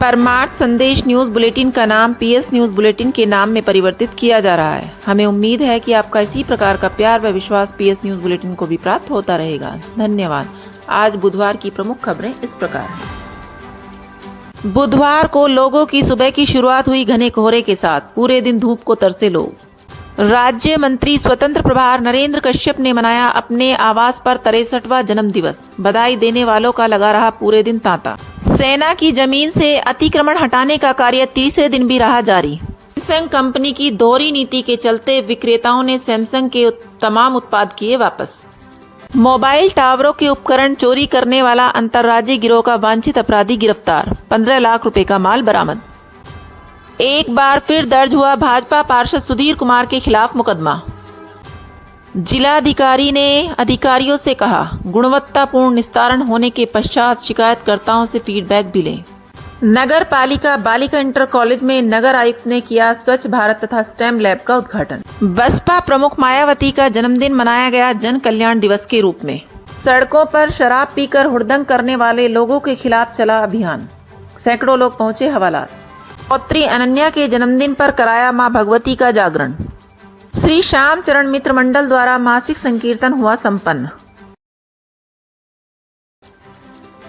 परमार्थ संदेश news bulletin का नाम पीएस न्यूज़ बुलेटिन के नाम में परिवर्तित किया जा रहा है। हमें उम्मीद है कि आपका इसी प्रकार का प्यार व विश्वास पीएस न्यूज़ बुलेटिन को भी प्राप्त होता रहेगा। धन्यवाद। आज बुधवार की प्रमुख खबरें इस प्रकार हैं। बुधवार को लोगों की सुबह की शुरुआत हुई घने कोहरे के साथ, पूरे दिन धूप को तरसे लोग। राज्य मंत्री स्वतंत्र प्रभार नरेंद्र कश्यप ने मनाया अपने आवास पर 63वां जन्म दिवस। बधाई देने वालों का लगा रहा पूरे दिन तांता। सेना की जमीन से अतिक्रमण हटाने का कार्य तीसरे दिन भी रहा जारी। सैमसंग कंपनी की दोहरी नीति के चलते विक्रेताओं ने सैमसंग के तमाम उत्पाद किए वापस। मोबाइल टावरों के उपकरण चोरी करने वाला अंतर्राज्यीय गिरोह का वांछित अपराधी गिरफ्तार। 15 लाख रुपए का माल बरामद। एक बार फिर दर्ज हुआ भाजपा पार्षद सुधीर कुमार के खिलाफ मुकदमा। जिलाधिकारी ने अधिकारियों से कहा, गुणवत्तापूर्ण निस्तारण होने के पश्चात शिकायतकर्ताओं से फीडबैक भी लें। नगर पालिका बालिका इंटर कॉलेज में नगर आयुक्त ने किया स्वच्छ भारत तथा स्टेम लैब का उद्घाटन। बसपा प्रमुख मायावती का जन्मदिन मनाया गया जन कल्याण दिवस के रूप में। सड़कों पर शराब पीकर हुड़दंग करने वाले लोगों के खिलाफ चला अभियान। सैकड़ों लोग पहुंचे हवालात। पौत्री अनन्या के जन्मदिन पर कराया मां भगवती का जागरण। श्री श्याम चरण मित्र मंडल द्वारा मासिक संकीर्तन हुआ संपन्न।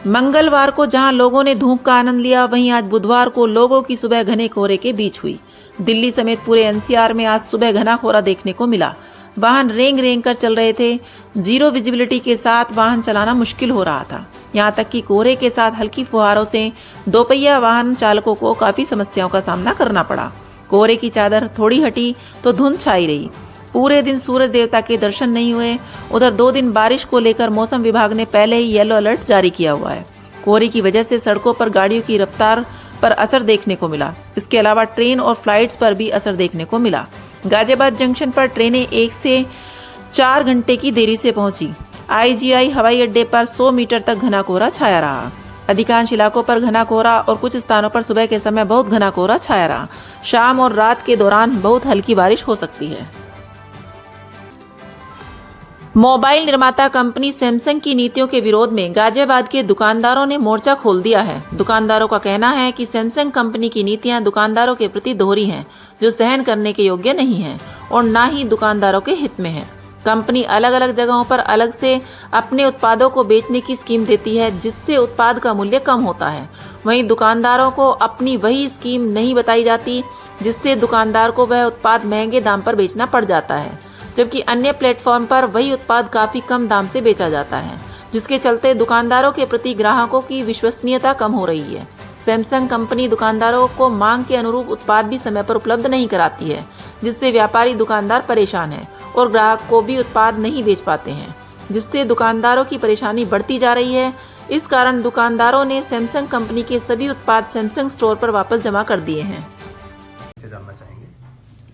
मंगलवार को जहां लोगों ने धूप का आनंद लिया, वहीं आज बुधवार को लोगों की सुबह घने कोहरे के बीच हुई। दिल्ली समेत पूरे एनसीआर में आज सुबह घना कोहरा देखने को मिला। वाहन रेंग रेंग कर चल रहे थे। जीरो विजिबिलिटी के साथ वाहन चलाना मुश्किल हो रहा था। यहाँ तक कि कोहरे के साथ हल्की फुहारों से दोपहिया वाहन चालकों को काफी समस्याओं का सामना करना पड़ा। कोहरे की चादर थोड़ी हटी तो धुंध छाई रही। पूरे दिन सूरज देवता के दर्शन नहीं हुए। उधर 2 दिन बारिश को लेकर मौसम विभाग ने पहले ही येलो अलर्ट जारी किया हुआ है। कोहरे की वजह से सड़कों पर गाड़ियों की रफ्तार पर असर देखने को मिला। इसके अलावा ट्रेन और फ्लाइट्स पर भी असर देखने को मिला। गाजियाबाद जंक्शन पर ट्रेनें 1 से 4 घंटे की देरी से पहुंची। आईजीआई हवाई अड्डे पर 100 मीटर तक घना कोहरा छाया रहा। अधिकांश इलाकों पर घना कोहरा और कुछ स्थानों पर सुबह के समय बहुत घना कोहरा छाया रहा। शाम और रात के दौरान बहुत हल्की बारिश हो सकती है। मोबाइल निर्माता कंपनी सैमसंग की नीतियों के विरोध में गाजियाबाद के दुकानदारों ने मोर्चा खोल दिया है। दुकानदारों का कहना है कि सैमसंग कंपनी की नीतियां दुकानदारों के प्रति दोहरी हैं, जो सहन करने के योग्य नहीं हैं और ना ही दुकानदारों के हित में है। कंपनी अलग अलग जगहों पर अलग से अपने उत्पादों को बेचने की स्कीम देती है, जिससे उत्पाद का मूल्य कम होता है। वहीं दुकानदारों को अपनी वही स्कीम नहीं बताई जाती, जिससे दुकानदार को वह उत्पाद महंगे दाम पर बेचना पड़ जाता है, जबकि अन्य प्लेटफॉर्म पर वही उत्पाद काफ़ी कम दाम से बेचा जाता है, जिसके चलते दुकानदारों के प्रति ग्राहकों की विश्वसनीयता कम हो रही है। सैमसंग कंपनी दुकानदारों को मांग के अनुरूप उत्पाद भी समय पर उपलब्ध नहीं कराती है, जिससे व्यापारी दुकानदार परेशान है और ग्राहक को भी उत्पाद नहीं बेच पाते हैं, जिससे दुकानदारों की परेशानी बढ़ती जा रही है। इस कारण दुकानदारों ने सैमसंग कंपनी के सभी उत्पाद सैमसंग स्टोर पर वापस जमा कर दिए हैं। जानना चाहेंगे।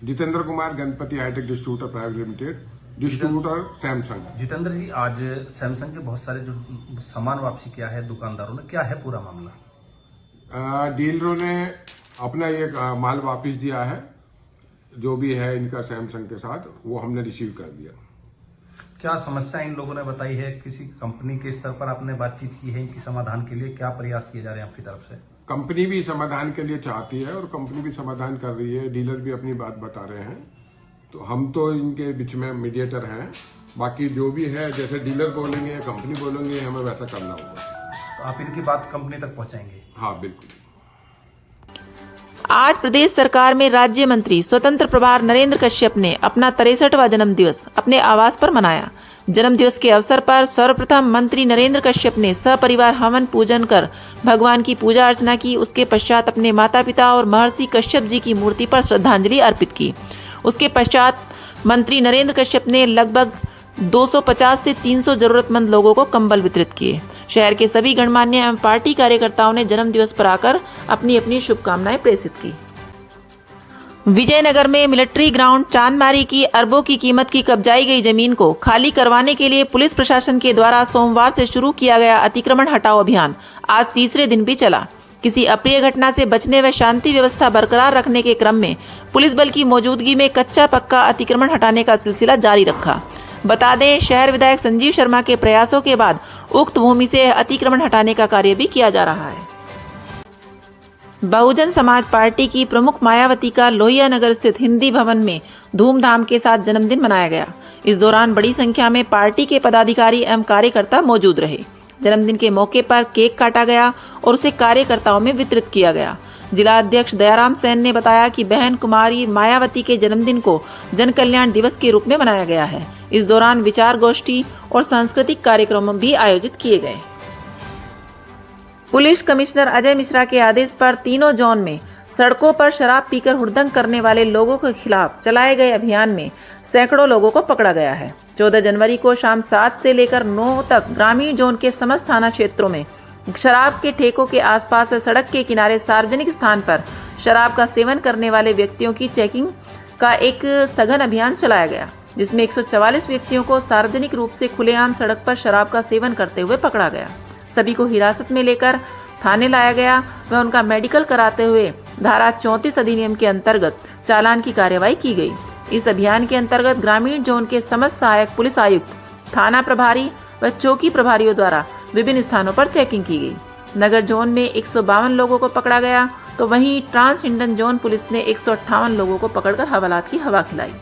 Jitendra Kumar, Ganpati high tech distributor private limited, distributor Samsung. Jitendra ji, आज सैमसंग के बहुत सारे जो सामान वापसी किया है दुकानदारों ने, क्या है पूरा मामला? डीलरों ने अपना ये माल वापस दिया है, जो भी है इनका सैमसंग के साथ, वो हमने रिसीव कर दिया। क्या समस्या इन लोगों ने बताई है? किसी कंपनी के स्तर पर आपने बातचीत की है इनकी समाधान के लिए? क्या प्रयास किए जा रहे हैं आपकी तरफ से? कंपनी भी समाधान के लिए चाहती है और कंपनी भी समाधान कर रही है। डीलर भी अपनी बात बता रहे हैं, तो हम तो इनके बीच में मीडिएटर हैं। बाकी जो भी है, जैसे डीलर बोलेंगे, कंपनी बोलेंगे, हमें वैसा करना होगा। तो आप इनकी बात कंपनी तक पहुंचाएंगे? हाँ, बिल्कुल। आज प्रदेश सरकार में राज्य मंत्री स्वतंत्र प्रभार नरेंद्र कश्यप ने अपना 63वां जन्म दिवस अपने आवास पर मनाया। जन्म दिवस के अवसर पर सर्वप्रथम मंत्री नरेंद्र कश्यप ने सपरिवार हवन पूजन कर भगवान की पूजा अर्चना की। उसके पश्चात अपने माता पिता और महर्षि कश्यप जी की मूर्ति पर श्रद्धांजलि अर्पित की। उसके पश्चात मंत्री नरेंद्र कश्यप ने लगभग 250 से 300 जरूरतमंद लोगों को कंबल वितरित किए। शहर के सभी गणमान्य एवं पार्टी कार्यकर्ताओं ने जन्म दिवस पर आकर अपनी अपनी शुभकामनाएं प्रेषित की। विजयनगर में मिलिट्री ग्राउंड चांदमारी की अरबों की कीमत की कब्जाई गई जमीन को खाली करवाने के लिए पुलिस प्रशासन के द्वारा सोमवार से शुरू किया गया अतिक्रमण हटाओ अभियान आज तीसरे दिन भी चला। किसी अप्रिय घटना से बचने व शांति व्यवस्था बरकरार रखने के क्रम में पुलिस बल की मौजूदगी में कच्चा पक्का अतिक्रमण हटाने का सिलसिला जारी रखा। बता दें, शहर विधायक संजीव शर्मा के प्रयासों के बाद उक्त भूमि से अतिक्रमण हटाने का कार्य भी किया जा रहा है। बहुजन समाज पार्टी की प्रमुख मायावती का लोहिया नगर स्थित हिंदी भवन में धूमधाम के साथ जन्मदिन मनाया गया। इस दौरान बड़ी संख्या में पार्टी के पदाधिकारी एवं कार्यकर्ता मौजूद रहे। जन्मदिन के मौके पर केक काटा गया और उसे कार्यकर्ताओं में वितरित किया गया। जिला अध्यक्ष दयाराम सेन ने बताया कि बहन कुमारी मायावती के जन्मदिन को जन कल्याण दिवस के रूप में मनाया गया है। इस दौरान विचार गोष्ठी और सांस्कृतिक कार्यक्रम भी आयोजित किए गए। पुलिस कमिश्नर अजय मिश्रा के आदेश पर तीनों जोन में सड़कों पर शराब पीकर हुड़दंग करने वाले लोगों के खिलाफ चलाए गए अभियान में सैकड़ों लोगों को पकड़ा गया है। 14 जनवरी को शाम 7 से लेकर 9 तक ग्रामीण जोन के समस्त थाना क्षेत्रों में शराब के ठेकों के आसपास व सड़क के किनारे सार्वजनिक स्थान पर शराब का सेवन करने वाले व्यक्तियों की चेकिंग का एक सघन अभियान चलाया गया, जिसमें 144 व्यक्तियों को सार्वजनिक रूप से खुलेआम सड़क पर शराब का सेवन करते हुए पकड़ा गया। सभी को हिरासत में लेकर थाने लाया गया व उनका मेडिकल कराते हुए धारा 34 अधिनियम के अंतर्गत चालान की कार्यवाही की गई। इस अभियान के अंतर्गत ग्रामीण जोन के समस्त सहायक पुलिस आयुक्त, थाना प्रभारी व चौकी प्रभारियों द्वारा विभिन्न स्थानों पर चेकिंग की गई। नगर जोन में 152 लोगों को पकड़ा गया, तो वहीं ट्रांस इंडियन जोन पुलिस ने 158 लोगों को पकड़कर हवालात की हवा खिलाई।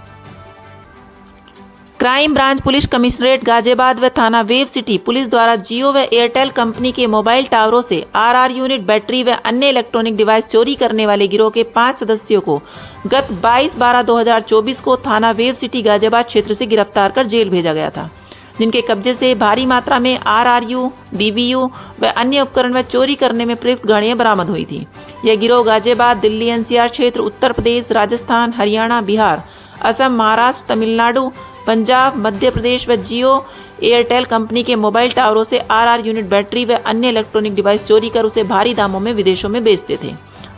Crime branch police commissionerate Ghaziabad व थाना वेव सिटी पुलिस द्वारा जियो व एयरटेल कंपनी के मोबाइल टावरों से आरआर यूनिट, बैटरी व अन्य इलेक्ट्रॉनिक डिवाइस चोरी करने वाले गिरोह के 5 सदस्यों को गत 22/12/2024 को थाना वेव सिटी गाजियाबाद क्षेत्र से गिरफ्तार कर जेल भेजा गया था, जिनके कब्जे से भारी मात्रा में आरआरयू, डीवीयू व अन्य उपकरण व चोरी करने में प्रयुक्त गाड़ियां बरामद हुई थी। यह गिरोह गाजियाबाद, दिल्ली एनसीआर क्षेत्र, उत्तर प्रदेश, राजस्थान, हरियाणा, बिहार, असम, महाराष्ट्र, तमिलनाडु, पंजाब, मध्य प्रदेश व जियो एयरटेल कंपनी के मोबाइल टावरों से आरआर यूनिट, बैटरी व अन्य इलेक्ट्रॉनिक डिवाइस चोरी कर उसे भारी दामों में विदेशों में बेचते थे।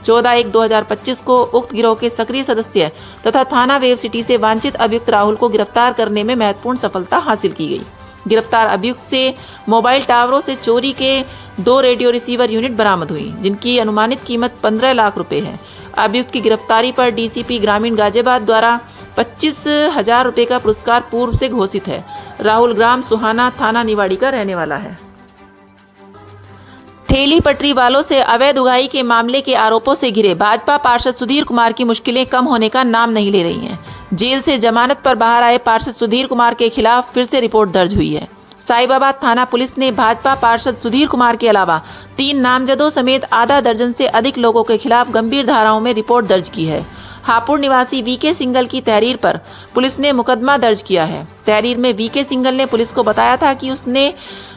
14/1/2025 को उक्त गिरोह के सक्रिय सदस्य तथा थाना वेव सिटी से वांछित अभियुक्त राहुल को गिरफ्तार करने में महत्वपूर्ण सफलता हासिल की गई। गिरफ्तार अभियुक्त से मोबाइल टावरों से चोरी के 2 रेडियो रिसीवर यूनिट बरामद हुई, जिनकी अनुमानित कीमत 15 लाख रुपए है। अभियुक्त की गिरफ्तारी पर डीसीपी ग्रामीण गाजियाबाद द्वारा 25,000 रुपए का पुरस्कार पूर्व से घोषित है। राहुल ग्राम सुहाना थाना निवाड़ी का रहने वाला है। ठेली पटरी वालों से अवैध उगाही के मामले के आरोपों से घिरे भाजपा पार्षद सुधीर कुमार की मुश्किलें कम होने का नाम नहीं ले रही हैं। जेल से जमानत पर बाहर आए पार्षद सुधीर कुमार के खिलाफ फिर से रिपोर्ट दर्ज हुई है। साहिबाबाद थाना पुलिस ने भाजपा पार्षद सुधीर कुमार के अलावा 3 नामजदों समेत आधा दर्जन से अधिक लोगों के खिलाफ गंभीर धाराओं में रिपोर्ट दर्ज की है। हापुड़ निवासी वीके सिंगल की तहरीर पर पुलिस ने मुकदमा दर्ज किया है। तहरीर में वीके सिंगल ने पुलिस को बताया था कि उसने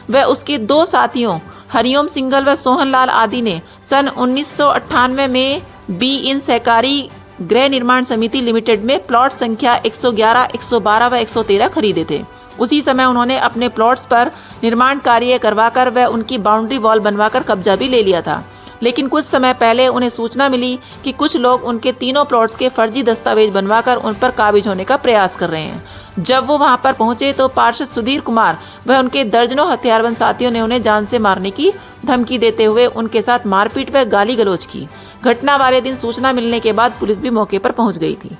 व उसके 2 साथियों हरिओम सिंगल व सोहन लाल आदि ने सन 1998 में बी इन सहकारी गृह निर्माण समिति लिमिटेड में प्लॉट संख्या 111, 112 व 113 खरीदे थे। उसी समय उन्होंने अपने प्लॉट्स पर निर्माण कार्य करवाकर व उनकी बाउंड्री वॉल बनवाकर कब्जा भी ले लिया था। लेकिन कुछ समय पहले उन्हें सूचना मिली कि कुछ लोग उनके तीनों प्लॉट्स के फर्जी दस्तावेज बनवाकर उन पर काबिज होने का प्रयास कर रहे हैं। जब वो वहां पर पहुंचे तो पार्षद सुधीर कुमार व उनके दर्जनों हथियारबंद साथियों ने उन्हें जान से मारने की धमकी देते हुए उनके साथ मारपीट व गाली गलौज की। घटना वाले दिन सूचना मिलने के बाद पुलिस भी मौके पर पहुंच गई थी।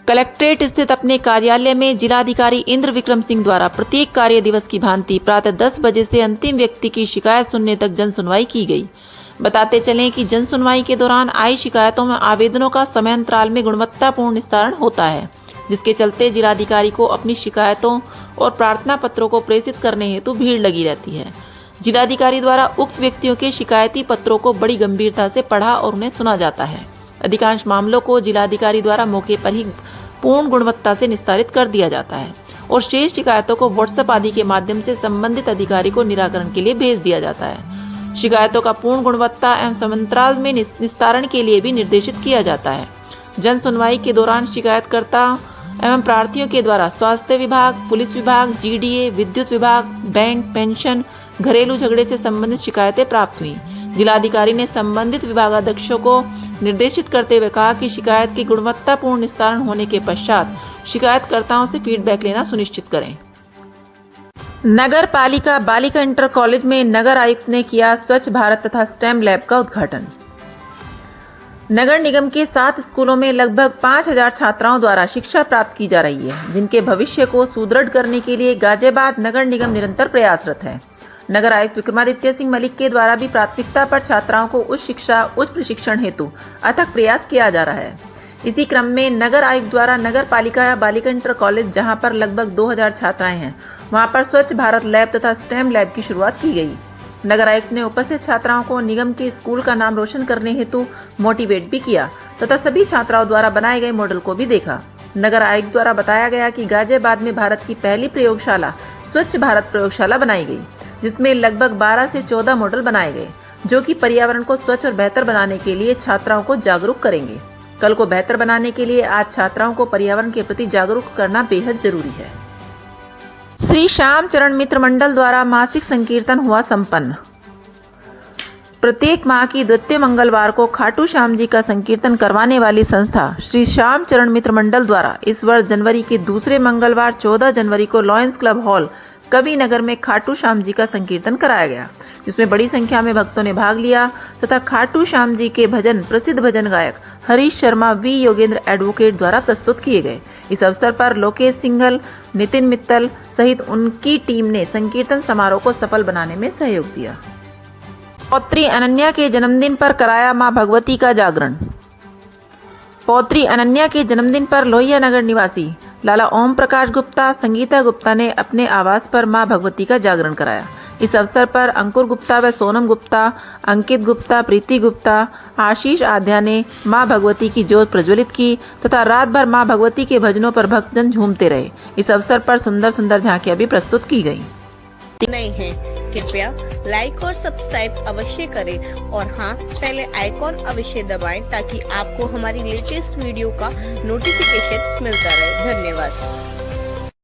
कलेक्ट्रेट स्थित अपने कार्यालय में जिलाधिकारी इंद्र विक्रम सिंह द्वारा प्रत्येक कार्य दिवस की भांति प्रातः 10 बजे से अंतिम व्यक्ति की शिकायत सुनने तक जन सुनवाई की गई। बताते चलें कि जन सुनवाई के दौरान आई शिकायतों में आवेदनों का समयांतराल में गुणवत्तापूर्ण निस्तारण होता है, जिसके चलते जिलाधिकारी को अपनी शिकायतों और प्रार्थना पत्रों को प्रेषित करने हेतु भीड़ लगी रहती है। जिलाधिकारी द्वारा उक्त व्यक्तियों के शिकायती पत्रों को बड़ी गंभीरता से पढ़ा और उन्हें सुना जाता है। अधिकांश मामलों को जिलाधिकारी द्वारा मौके पर ही पूर्ण गुणवत्ता से निस्तारित कर दिया जाता है और शेष शिकायतों को व्हाट्सएप आदि के माध्यम से संबंधित अधिकारी को निराकरण के लिए भेज दिया जाता है। शिकायतों का पूर्ण गुणवत्ता एवं समयांतराल में निस्तारण के लिए भी निर्देशित किया जाता है। जन सुनवाई के दौरान शिकायतकर्ता एवं प्रार्थियों के द्वारा स्वास्थ्य विभाग, पुलिस विभाग, जीडीए, विद्युत विभाग, बैंक, पेंशन, घरेलू झगड़े से संबंधित शिकायतें प्राप्त हुई। जिलाधिकारी ने संबंधित विभागाध्यक्षों को निर्देशित करते हुए कहा कि शिकायत की गुणवत्तापूर्ण निस्तारण होने के पश्चात शिकायतकर्ताओं से फीडबैक लेना सुनिश्चित करें। नगर पालिका बालिका इंटर कॉलेज में नगर आयुक्त ने किया स्वच्छ भारत तथा स्टेम लैब का उद्घाटन। नगर निगम के 7 स्कूलों में लगभग 5,000 छात्राओं द्वारा शिक्षा प्राप्त की जा रही है, जिनके भविष्य को सुदृढ़ करने के लिए गाजियाबाद नगर निगम निरंतर प्रयासरत है। नगर आयुक्त विक्रमादित्य सिंह मलिक के द्वारा भी प्राथमिकता पर छात्राओं को उच्च शिक्षा उच्च प्रशिक्षण हेतु अथक प्रयास किया जा रहा है। इसी क्रम में नगर आयुक्त द्वारा नगर पालिका या बालिका इंटर कॉलेज, जहां पर लगभग 2000 छात्राएं हैं, वहां पर स्वच्छ भारत लैब तथा स्टेम लैब की शुरुआत की गई। नगर आयुक्त ने उपस्थित छात्राओं को निगम के स्कूल का नाम रोशन करने हेतु मोटिवेट भी किया तथा सभी छात्राओं द्वारा बनाए गए मॉडल को भी देखा। नगर आयुक्त द्वारा बताया गया कि गाजियाबाद में भारत की पहली प्रयोगशाला स्वच्छ भारत प्रयोगशाला बनाई गई, जिसमें लगभग 12 से 14 मॉडल बनाए गए, जो कि पर्यावरण को स्वच्छ और बेहतर बनाने के लिए छात्राओं को जागरूक करेंगे। कल को बेहतर बनाने के लिए आज छात्राओं को पर्यावरण के प्रति जागरूक करना बेहद जरूरी है। श्री श्याम चरण मित्र मंडल द्वारा मासिक संकीर्तन हुआ संपन्न। प्रत्येक माह की द्वितीय मंगलवार को खाटू श्याम जी का संकीर्तन करवाने वाली संस्था श्री श्याम चरण मित्र मंडल द्वारा इस वर्ष जनवरी के दूसरे मंगलवार 14 जनवरी को लॉयंस क्लब हॉल कवि नगर में खाटू श्याम जी का संकीर्तन कराया गया, जिसमें बड़ी संख्या में भक्तों ने भाग लिया तथा खाटू श्याम जी के भजन प्रसिद्ध भजन गायक हरीश शर्मा वी योगेंद्र एडवोकेट द्वारा प्रस्तुत किए गए। इस अवसर पर लोकेश सिंघल, नितिन मित्तल सहित उनकी टीम ने संकीर्तन समारोह को सफल बनाने में सहयोग दिया। पौत्री अनन्या के जन्मदिन पर कराया मां भगवती का जागरण। पौत्री अनन्या के जन्मदिन पर लोहिया नगर निवासी लाला ओम प्रकाश गुप्ता, संगीता गुप्ता ने अपने आवास पर मां भगवती का जागरण कराया। इस अवसर पर अंकुर गुप्ता व सोनम गुप्ता, अंकित गुप्ता, प्रीति गुप्ता, आशीष आध्या ने मां भगवती की ज्योत प्रज्वलित की तथा रात भर मां भगवती के भजनों पर भक्तजन झूमते रहे। इस अवसर पर सुंदर सुंदर झांकियां भी प्रस्तुत की गई। नहीं है कृपया लाइक और सब्सक्राइब अवश्य करें और हाँ, पहले आइकॉन अवश्य दबाएं ताकि आपको हमारी लेटेस्ट वीडियो का नोटिफिकेशन मिलता रहे। धन्यवाद।